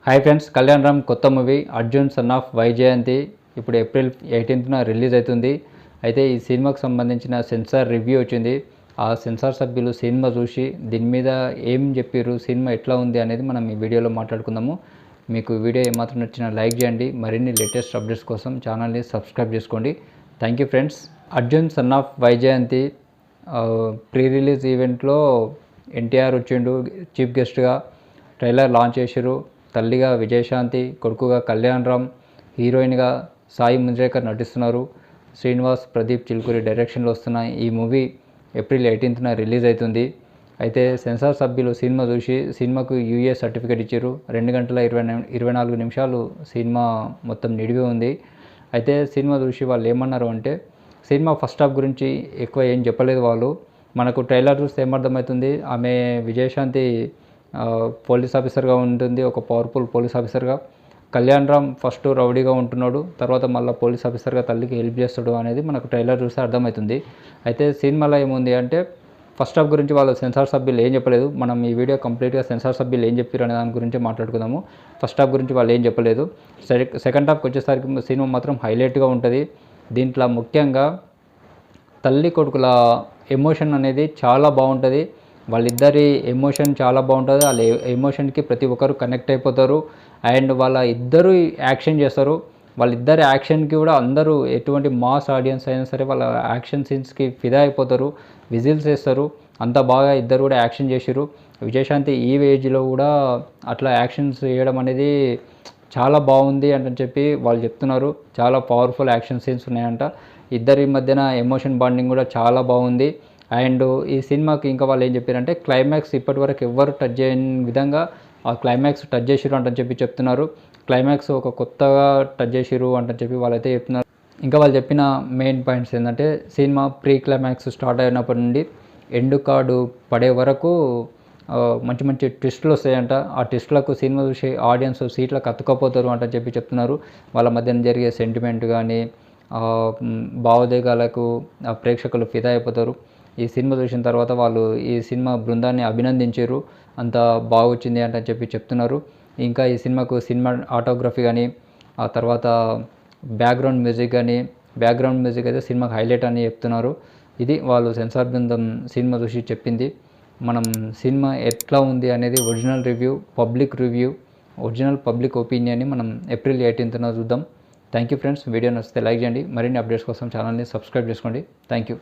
Hi friends, Kalyan Ram కొత్త movie Arjun son of Vyjayanthi ఇప్పుడు April 18న release అవుతుంది. అయితే ఈ సినిమాకు సంబంధించిన సెన్సార్ రివ్యూ వచ్చింది. ఆ సెన్సార్ సభ్యులు సినిమా చూసి దీని మీద ఏం చెప్పారు, సినిమా ఎట్లా ఉంది అనేది మనం ఈ వీడియోలో మాట్లాడుకుందాము. మీకు వీడియో ఏమాత్రం నచ్చినా లైక్ చేయండి. మరిన్ని లేటెస్ట్ అప్డేట్స్ కోసం ఛానల్ని సబ్స్క్రైబ్ చేసుకోండి. Thank you friends. Arjun son of Vyjayanthi pre release ఈవెంట్లో ఎన్టీఆర్ వచ్చిండు చీఫ్ గెస్ట్గా. ట్రైలర్ లాంచ్ చేశారు. తల్లిగా విజయశాంతి, కొడుకుగా కళ్యాణ్ రామ్, హీరోయిన్గా సాయి ముంజ్రేకర్ నటిస్తున్నారు. శ్రీనివాస్, ప్రదీప్ చిలుకూరి డైరెక్షన్లో వస్తున్న ఈ మూవీ ఏప్రిల్ 18న రిలీజ్ అవుతుంది. అయితే సెన్సార్ సభ్యులు సినిమా చూసి సినిమాకు యూఏ సర్టిఫికేట్ ఇచ్చారు. 2 గంటల 24 నిమిషాలు సినిమా మొత్తం నిడివి ఉంది. అయితే సినిమా చూసి వాళ్ళు ఏమన్నారు అంటే, సినిమా ఫస్ట్ హాఫ్ గురించి ఎక్కువ ఏం చెప్పలేదు వాళ్ళు. మనకు ట్రైలర్ చూస్తే ఏమర్థమవుతుంది, ఆమె విజయశాంతి పోలీస్ ఆఫీసర్గా ఉంటుంది, ఒక పవర్ఫుల్ పోలీస్ ఆఫీసర్గా. కళ్యాణ్ రామ్ ఫస్ట్ రౌడీగా ఉంటున్నాడు, తర్వాత మళ్ళీ పోలీస్ ఆఫీసర్గా తల్లికి హెల్ప్ చేస్తాడు అనేది మనకు ట్రైలర్ చూస్తే అర్థమవుతుంది. అయితే సినిమాలో ఏముంది అంటే, ఫస్ట్ హాఫ్ గురించి వాళ్ళు సెన్సార్ సభ్యులు ఏం చెప్పలేదు. మనం ఈ వీడియో కంప్లీట్గా సెన్సార్ సభ్యులు ఏం చెప్పారు అనే దాని గురించి మాట్లాడుకుందాము. ఫస్ట్ హాఫ్ గురించి వాళ్ళు ఏం చెప్పలేదు. సెకండ్ హాఫ్కి వచ్చేసరికి సినిమా మాత్రం హైలైట్గా ఉంటుంది. దీంట్లో ముఖ్యంగా తల్లి కొడుకుల ఎమోషన్ అనేది చాలా బాగుంటుంది. వాళ్ళిద్దరి ఎమోషన్ చాలా బాగుంటుంది. వాళ్ళ ఎమోషన్కి ప్రతి ఒక్కరు కనెక్ట్ అయిపోతారు. అండ్ వాళ్ళ ఇద్దరు యాక్షన్ చేస్తారు. వాళ్ళిద్దరి యాక్షన్కి కూడా అందరూ ఎటువంటి మాస్ ఆడియన్స్ అయినా సరే వాళ్ళ యాక్షన్ సీన్స్కి ఫిదా అయిపోతారు, విజిల్స్ వేస్తారు. అంత బాగా ఇద్దరు కూడా యాక్షన్ చేసారు. విజయశాంతి ఈ ఏజ్లో కూడా అట్లా యాక్షన్స్ చేయడం అనేది చాలా బాగుంది అని చెప్పి వాళ్ళు చెప్తున్నారు. చాలా పవర్ఫుల్ యాక్షన్ సీన్స్ ఉన్నాయంట. ఇద్దరి మధ్యన ఎమోషన్ బాండింగ్ కూడా చాలా బాగుంది. అండ్ ఈ సినిమాకి ఇంకా వాళ్ళు ఏం చెప్పారంటే, క్లైమాక్స్ ఇప్పటివరకు ఎవ్వరు టచ్ చేయని విధంగా ఆ క్లైమాక్స్ టచ్ చేసిరు అంటని చెప్పి చెప్తున్నారు. క్లైమాక్స్ ఒక కొత్తగా టచ్ చేసిరు అంటని చెప్పి వాళ్ళైతే చెప్తున్నారు. ఇంకా వాళ్ళు చెప్పిన మెయిన్ పాయింట్స్ ఏంటంటే, సినిమా ప్రీ క్లైమాక్స్ స్టార్ట్ అయినప్పటి నుండి ఎండ్ కార్డు పడే వరకు మంచి మంచి ట్విస్టులు వస్తాయంట. ఆ ట్విస్టులకు సినిమా చూసి ఆడియన్స్ సీట్లకు అతుక్కపోతారు అంటని చెప్పి చెప్తున్నారు. వాళ్ళ మధ్యన జరిగే సెంటిమెంట్ కానీ భావోద్వేగాలకు ప్రేక్షకులు ఫిదా అయిపోతారు. ఈ సినిమా చూసిన తర్వాత వాళ్ళు ఈ సినిమా బృందాన్ని అభినందించారు. అంత బాగొచ్చింది అని చెప్పి చెప్తున్నారు. ఇంకా ఈ సినిమాకు సినిమా ఆటోగ్రఫీ కానీ, ఆ తర్వాత బ్యాక్గ్రౌండ్ మ్యూజిక్ అయితే సినిమాకి హైలైట్ అని చెప్తున్నారు. ఇది వాళ్ళు సెన్సార్ బృందం సినిమా చూసి చెప్పింది. మనం సినిమా ఎట్లా ఉంది అనేది ఒరిజినల్ రివ్యూ, ఒరిజినల్ పబ్లిక్ ఒపీనియన్ని మనం ఏప్రిల్ 18న చూద్దాం. Thank you friends. వీడియో నచ్చితే లైక్ చేయండి. మరిన్ని అప్డేట్స్ కోసం ఛానల్ని సబ్స్క్రైబ్ చేసుకోండి. Thank you.